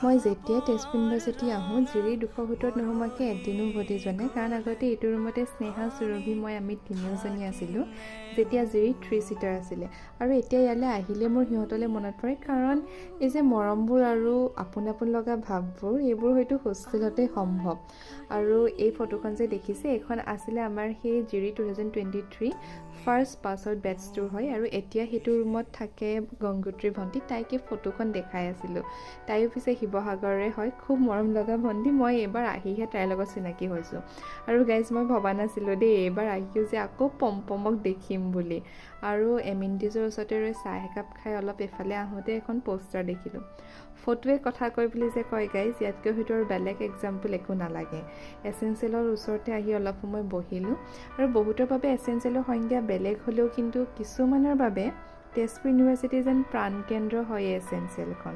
মই যেতিয়া তেজপুৰ ইউনিভাৰ্চিটি আহোঁ জিৰিৰ 200 ভিতৰত নোসোমাকৈ এদিনো উভতি যোৱা নাই কাৰণ আগতে এইটো ৰুমতে স্নেহা সুৰভি মই আমি তিনিওজনী আছিলোঁ যেতিয়া জিৰি 3 ছিটাৰ আছিলে আৰু এতিয়া ইয়ালৈ আহিলে মোৰ সিহঁতলৈ মনত পৰে কাৰণ এই যে মৰমবোৰ আৰু আপোন লগা ভাৱবোৰ এইবোৰ হয়তো হোষ্টেলতে সম্ভৱ আৰু এই ফটোখন যে দেখিছে এইখন আছিলে আমাৰ সেই জিৰি 2023 ফাৰ্ষ্ট পাছ আউট বেটছটোৰ হয় আৰু এতিয়া সেইটো ৰুমত থাকে গংগোত্ৰী ভণ্টি তাইকে ফটোখন দেখাই আছিলোঁ তাইও পিছে শিৱসাগৰৰে হয় খুব মৰম লগা ভণ্টি মই এইবাৰ আহিহে তাইৰ লগত চিনাকি হৈছোঁ আৰু গাইজ মই ভবা নাছিলোঁ দেই এইবাৰ আহিও যে আকৌ পম্পমক দেখিম বুলি আৰু এমিনিটিজৰ ওচৰতে ৰৈ চাহ একাপ খাই অলপ এফালে আহোঁতে এখন পোষ্টাৰ দেখিলোঁ ফটোৱে কথা কয় বুলি যে কয় গাইজ ইয়াতকৈ হয়তো আৰু বেলেগ এক্সাম্পল একো নালাগে এছেঞ্চিয়েলৰ ওচৰতে আহি অলপ সময় বহিলোঁ আৰু বহুতৰ বাবে এছেঞ্চিয়েলৰ সংজ্ঞা বেলেগ হ'লেও কিন্তু কিছুমানৰ বাবে তেজপুৰ ইউনিভাৰ্চিটি যেন প্ৰাণকেন্দ্ৰ হয় এছেঞ্চিয়েলখন